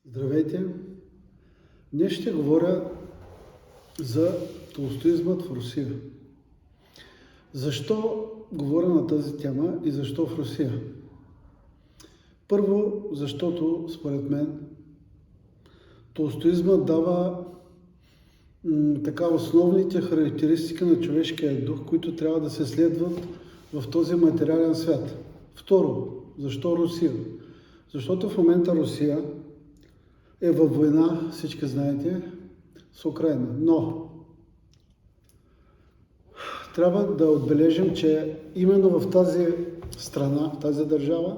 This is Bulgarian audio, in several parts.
Здравейте! Днес ще говоря за толстоизмът в Русия. Защо говоря на тази тема и защо в Русия? Първо, защото според мен толстоизмът дава основните характеристики на човешкия дух, които трябва да се следват в този материален свят. Второ, защо Русия? Защото в момента Русия е във война, всички знаете, с Украйна. Но трябва да отбележим, че именно в тази страна, в тази държава,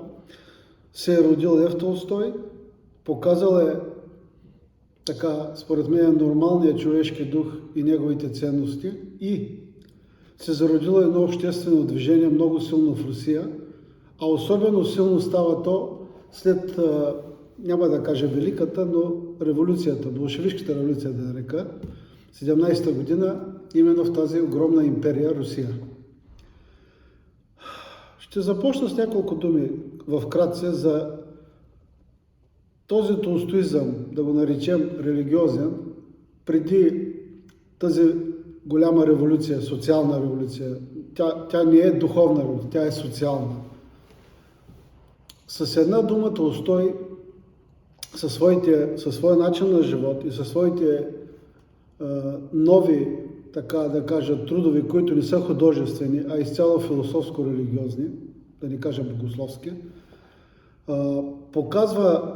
се е родил Лев Толстой, показал е според мен, нормалният човешки дух и неговите ценности и се зародило едно обществено движение много силно в Русия, а особено силно става то след, няма да кажа великата, но революцията, болшевишката революция да нарека, 17-та година, именно в тази огромна империя Русия. Ще започна с няколко думи вкратце за този толстоизъм, да го наречем религиозен, преди тази голяма революция, социална революция. Тя не е духовна революция, тя е социална. С една дума Толстой със своя начин на живот и със своите нови, така да кажа, трудови, които не са художествени, а изцяло философско-религиозни, да не кажа богословски, показва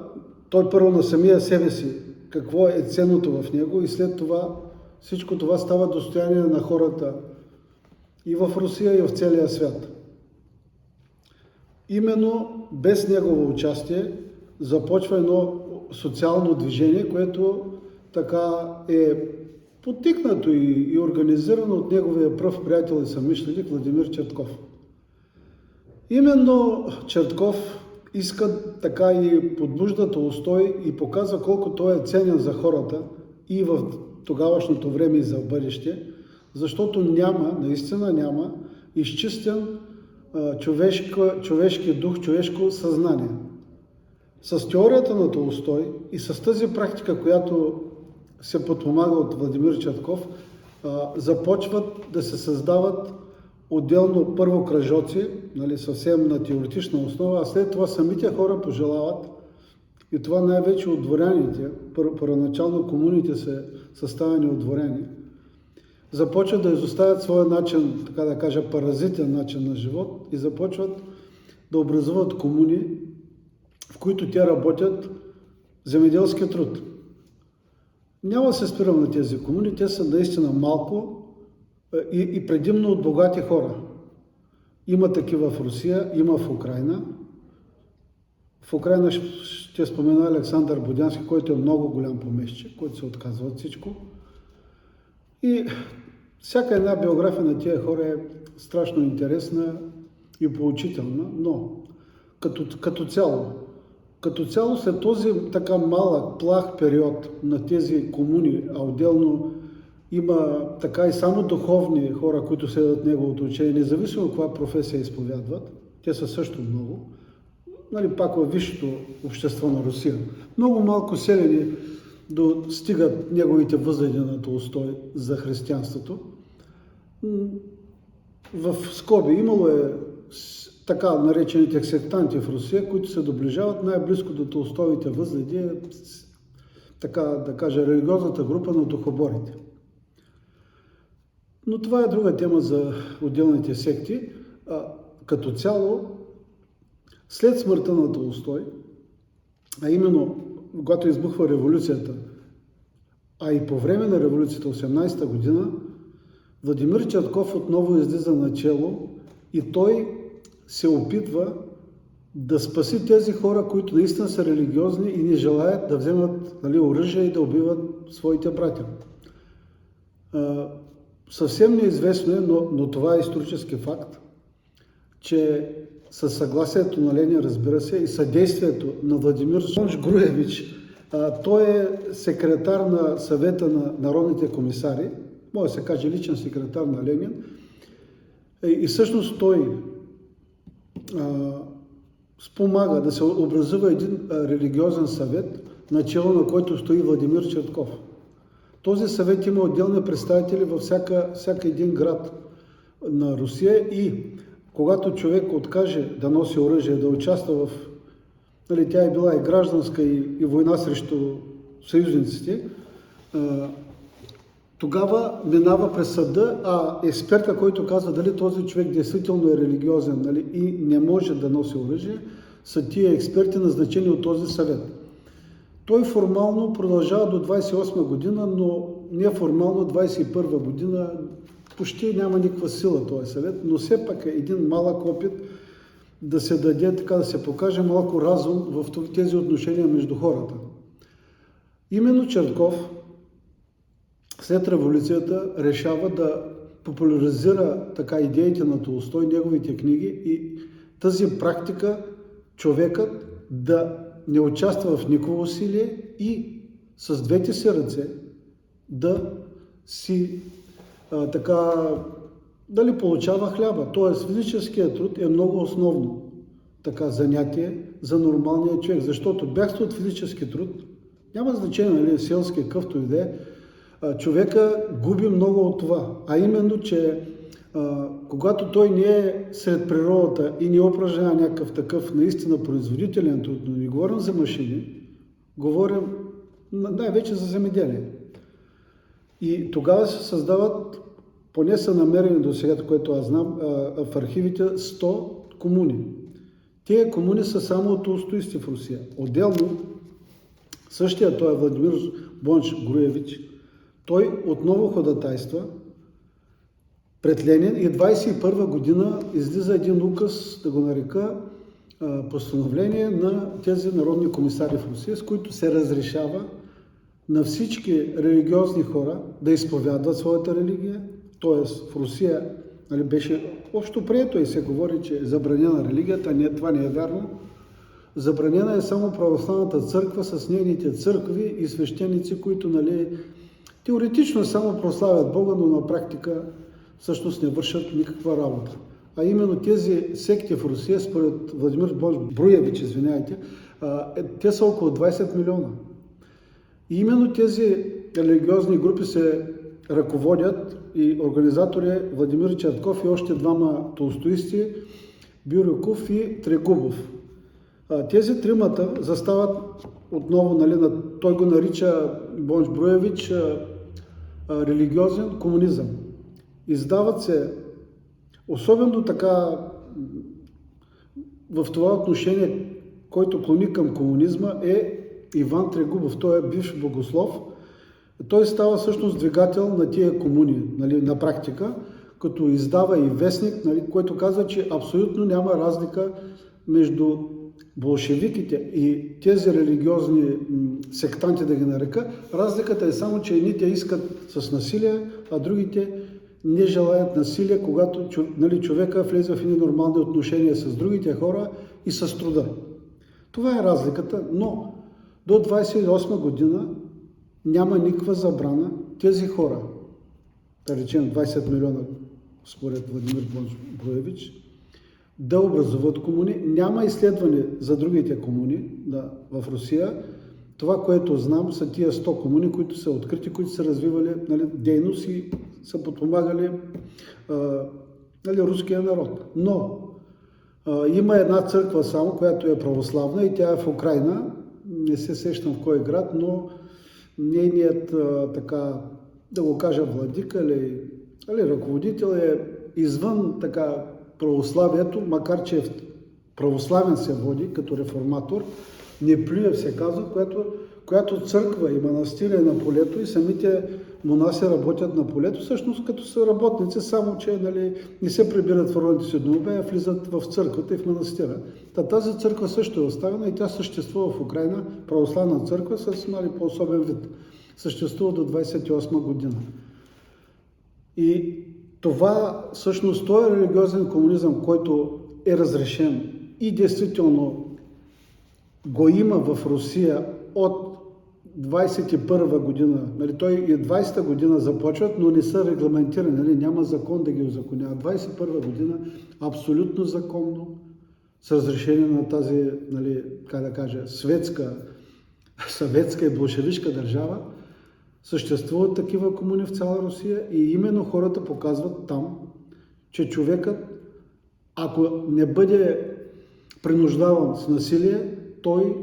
той първо на самия себе си какво е ценното в него и след това всичко това става достояние на хората и в Русия, и в целия свят. Именно без негово участие започва едно социално движение, което така е потикнато и организирано от неговия пръв приятел и съмишленик Владимир Чертков. Именно Чертков иска така и подбужда Толстой и показва колко той е ценен за хората и в тогавашното време и за бъдеще, защото наистина няма изчистен човешки дух, човешко съзнание. С теорията на Толстой и с тази практика, която се подпомага от Владимир Чертков, започват да се създават отделно първо кръжоци, съвсем на теоретична основа, а след това самите хора пожелават, и това най-вече от дворяните, първоначално комуните са съставени от дворяни, започват да изоставят своя начин, така да кажа, паразитен начин на живот и започват да образуват комуни, в които те работят земеделски труд. Няма да се спирам на тези комуни, те са наистина малко и предимно от богати хора. Има такива в Русия, има в Украйна. В Украйна ще спомена Александър Будянски, който е много голям помещик, който се отказва от всичко. И всяка една биография на тия хора е страшно интересна и поучителна, но като цяло след този така малък, плах период на тези комуни, а отделно има така и само духовни хора, които следват неговото учение, независимо от каква професия изповядват, те са също много, пак във висшето общество на Русия. Много малко селени достигат неговите възгледи на Толстой за християнството. В скоби имало е така наречените сектанти в Русия, които се доближават най-близко до Толстоевите възгледи, така да кажа, религиозната група на духоборите. Но това е друга тема за отделните секти. Като цяло, след смъртта на Толстой, а именно когато избухва революцията, а и по време на революцията 18-та година, Владимир Чертков отново излиза начело и той се опитва да спаси тези хора, които наистина са религиозни и не желаят да вземат оръжие и да убиват своите братя. Съвсем неизвестно е, но това е исторически факт, че със съгласието на Ленин, разбира се, и съдействието на Владимир Груевич, той е секретар на съвета на народните комисари, може да се каже личен секретар на Ленин, и всъщност той спомага да се образува един религиозен съвет, начало на който стои Владимир Чатков. Този съвет има отделни представители във всяка един град на Русия и когато човек откаже да носи оръжие, да участва в... тя е била и гражданска, и война срещу съюзниците, тогава минава през съда, а експерта, който казва дали този човек действително е религиозен и не може да носи оръжие, са тия експерти, назначени от този съвет. Той формално продължава до 28 година, но неформално 21 година почти няма никаква сила този съвет, но все пак е един малък опит да се даде, така да се покаже малко разум в тези отношения между хората. Именно Чатков след революцията решава да популяризира така идеите на Толстой, неговите книги и тази практика човекът да не участва в никакво усилие и с двете си ръце да си дали получава хляба. Тоест физическият труд е много основно занятие за нормалния човек, защото бягство от физически труд няма значение, селски, какъвто и да е, човека губи много от това. А именно, че когато той не е сред природата и не упражнява някакъв такъв наистина производителен труд, но не говорим за машини, говорим най-вече за земеделие. И тогава се създават, поне са намерени до сега, което аз знам, в архивите 100 комуни. Тия комуни са само от толстоисти в Русия. Отделно, същия той Владимир Бонч Груевич, той отново ходатайства пред Ленин и 21 година излиза един указ, да го нарека, постановление на тези народни комисари в Русия, с които се разрешава на всички религиозни хора да изповядват своята религия. Тоест в Русия беше общо прието и се говори, че е забранена религията, това не е вярно. Забранена е само православната църква с нейните църкви и свещеници, които теоретично само прославят Бога, но на практика всъщност не вършат никаква работа. А именно тези секти в Русия, според Владимир Груевич, те са около 20 милиона. И именно тези религиозни групи се ръководят и организатори Владимир Чатков и още двама толстоисти, Бирюков и Трегубов. Тези тримата застават отново, той го нарича Бонч Груевич религиозен комунизъм. Издават се, особено така в това отношение, който клони към комунизма, е Иван Трегубов. Той е бивш богослов. Той става всъщност двигател на тия комуни, на практика, като издава и вестник, който казва, че абсолютно няма разлика между болшевиките и тези религиозни сектанти, да ги нарека. Разликата е само, че едните искат с насилие, а другите не желаят насилие, когато човека влезе в едни нормални отношения с другите хора и с труда. Това е разликата, но до 28 година няма никаква забрана тези хора, да речем 20 милиона според Владимир Бонч Груевич, да образуват комуни. Няма изследване за другите комуни в Русия. Това, което знам, са тия 100 комуни, които са открити, които са развивали дейност и са подпомагали руския народ. Но има една църква само, която е православна и тя е в Украйна. Не се сещам в кой град, но нейният, да го кажа, владика или ръководител е извън православието, макар че православен се води като реформатор, Неплюев се казва, която църква и манастир е на полето и самите монаси работят на полето, всъщност като са работници, само че не се прибират в родните си домове, а влизат в църквата и в манастира. Тази църква също е оставена и тя съществува в Украйна, православна църква с по-особен вид. Съществува до 28 година. И това всъщност този религиозен комунизъм, който е разрешен и действително го има в Русия от 21 година, той и 20-та година започват, но не са регламентирани, няма закон да ги узаконява. 21 година абсолютно законно, с разрешение на тази, светска съветска и болшевишка държава, съществуват такива комуни в цяла Русия и именно хората показват там, че човекът, ако не бъде принуждаван с насилие, той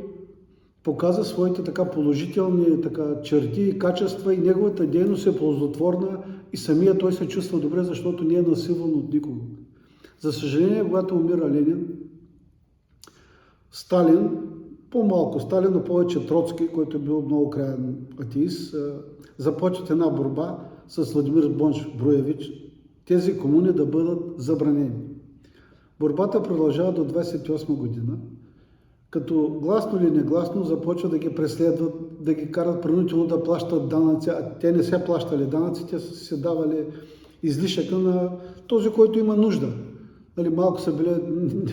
показва своите така положителни черти и качества и неговата дейност е ползотворна и самия той се чувства добре, защото не е насилван от никого. За съжаление, когато умира Ленин, Сталин, по-малко Сталин, но повече Троцки, който е бил много краен атеист, започват една борба с Владимир Бонч Бруевич, тези комуни да бъдат забранени. Борбата продължава до 1928 година, като гласно или негласно започват да ги преследват, да ги карат принудително да плащат данъци, а те не се плащали данъци, те са се давали излишъка на този, който има нужда. Нали, малко са били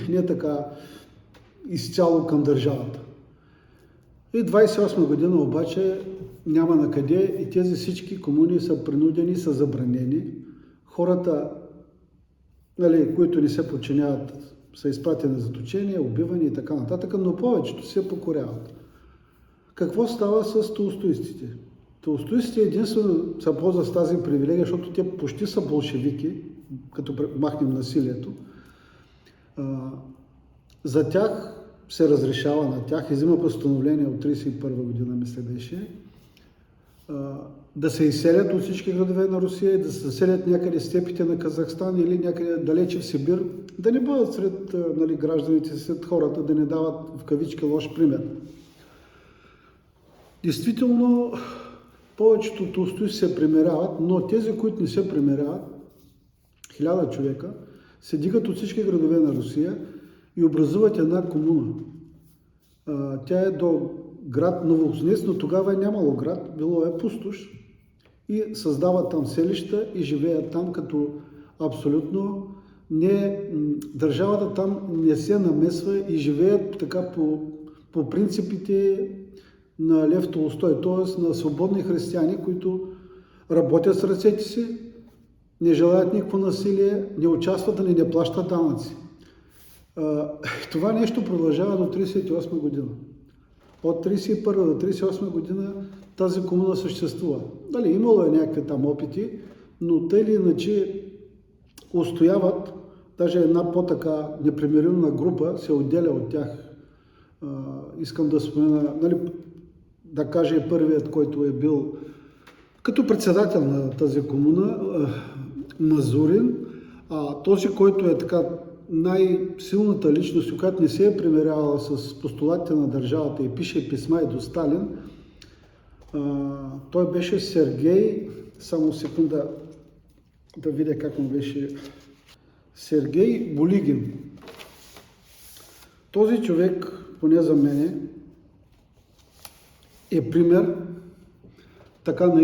не така изцяло към държавата. И 28 година обаче няма на къде и тези всички комуни са принудени, са забранени. Хората, нали, които не се подчиняват, са изпратени за заточение, убивани и така нататък, но повечето се покоряват. Какво става с толстоистите? Толстоистите единствено са ползват с тази привилегия, защото те почти са болшевики, като махнем насилието. За тях се разрешава на тях, изима постановление от 1931 година, мисля беше, да се изселят от всички градове на Русия и да се заселят някъде в степите на Казахстан или някъде далече в Сибир, да не бъдат сред гражданите, сред хората, да не дават в кавички лош пример. Действително, повечето толстоисти се примиряват, но тези, които не се примиряват, 1000 човека, се дигат от всички градове на Русия и образуват една комуна. Тя е до град Новокузнецк, но тогава е нямало град, било е пустош и създават там селища и живеят там, като абсолютно не, държавата там не се намесва и живеят така по принципите на Лев Толстой, т.е. на свободни християни, които работят с ръцете си, не желаят никакво насилие, не участват и не плащат данъци. Това нещо продължава до 1938 година. От 1931 до 1938 година тази комуна съществува. Дали, имало е някакви там опити, но те или иначе устояват, даже една по-така непримиримна група се отделя от тях. Искам да спомена, нали, да кажа и първият, който е бил като председател на тази комуна, Мазурин, този, който е така най-силната личност, която не се е примирявала с постулатите на държавата и пише писма и до Сталин, той беше Сергей, само секунда да видя как му беше, Сергей Булигин. Този човек, поне за мене, е пример така на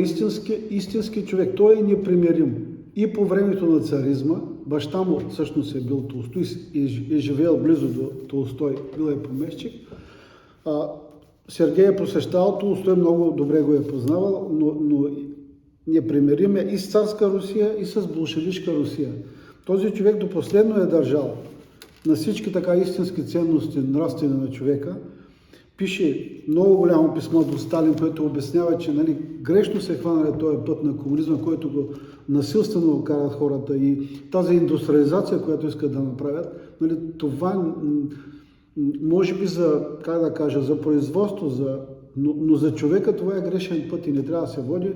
истински човек. Той е непримирим. И по времето на царизма, баща му всъщност е бил толстой и е живеел близо до Толстой, бил е помещик. Сергей е посещавал Толстой, много добре го е познавал, но непримирим е и с царска Русия, и с болшевишка Русия. Този човек до последно е държал на всички така истински ценности, нравствени на човека. Пише много голямо писмо до Сталин, което обяснява, че нали, грешно се хванали този път на комунизма, който го насилствено карат хората и тази индустриализация, която искат да направят. Нали, това може би за, как да кажа, за производство, но за човека това е грешен път и не трябва да се води.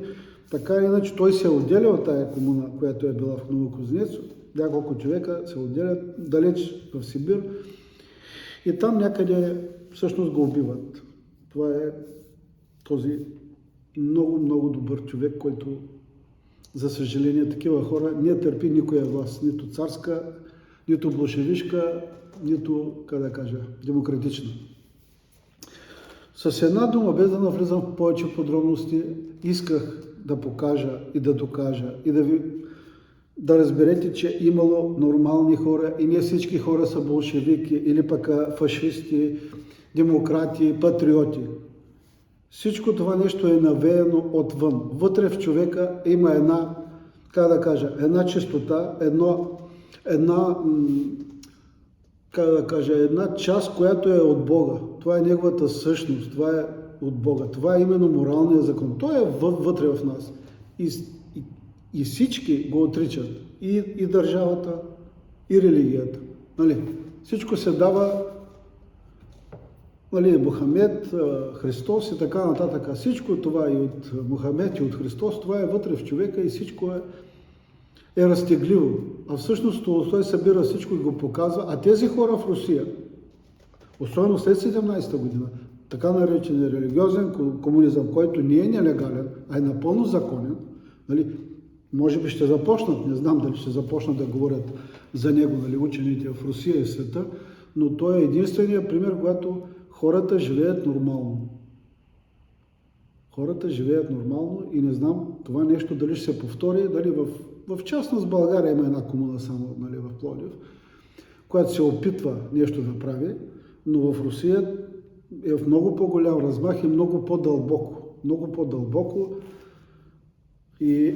Така или иначе той се отделя от тая комуна, която е била в Новокузнецк. Няколко човека се отделят далеч в Сибир и там някъде всъщност го убиват. Това е този много добър човек, който, за съжаление, такива хора не търпи никоя власт, нито царска, нито болшевишка, нито, как да кажа, демократична. С една дума, без да навлизам в повече подробности, исках да покажа и да докажа и да разберете, че имало нормални хора и не всички хора са болшевики или пък фашисти, демократи, патриоти. Всичко това нещо е навеяно отвън. Вътре в човека има една, как да кажа, една чистота, една част, която е от Бога. Това е неговата същност, това е от Бога. Това е именно моралният закон. Той е вътре в нас. И всички го отричат. И държавата, и религията. Нали? Всичко се дава, нали, Мохамед, Христос и така нататък. Всичко това и от Мохамед, и от Христос, това е вътре в човека и всичко е разтегливо. А всъщност той събира всичко и го показва. А тези хора в Русия, особено след 17-та година, така наречен религиозен комунизъм, който не е нелегален, а е напълно законен, нали, може би ще започнат, не знам дали ще започнат да говорят за него, нали, учените в Русия и света, но той е единственият пример, когато хората живеят нормално. Хората живеят нормално и не знам това нещо дали ще се повтори, дали в частност България има една комуна само, нали, в Пловдив, която се опитва нещо да прави, но в Русия е в много по-голям размах и много по-дълбоко. Много по-дълбоко и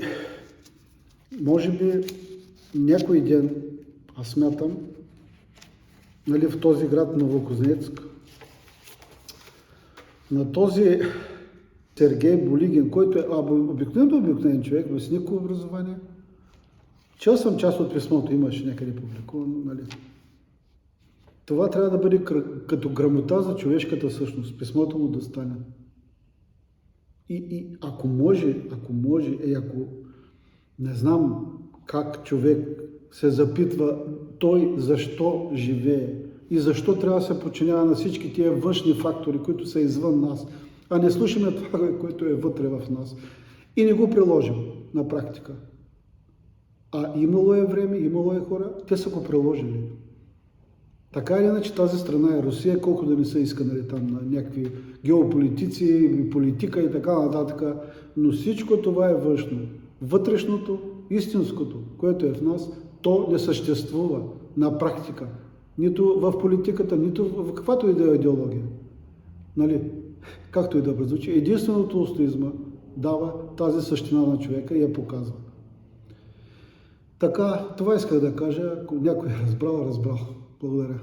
може би някой ден, аз смятам, нали, в този град Новокузнецк, на този Сергей Булигин, който е обикновен човек, без никакво образование. Чел съм част от писмото, имаше някъде публикувано, нали. Това трябва да бъде като грамота за човешката същност, писмото му да стане. И ако може, ако не знам как човек се запитва той защо живее и защо трябва да се подчинява на всички тия външни фактори, които са извън нас, а не слушаме това, което е вътре в нас и не го приложим на практика. А имало е време, имало е хора, те са го приложили. Така или иначе тази страна е Русия, колко да не са исканали там на някакви геополитици, политика и така нататък, но всичко това е външно. Вътрешното, истинското, което е в нас, то не съществува на практика. Нито в политиката, нито в каквато и да е идеология. Нали? Както и да прозвучи. Единственото устоизма дава тази същина на човека и я показва. Така, това исках да кажа. Ако някой е разбрал. Благодаря.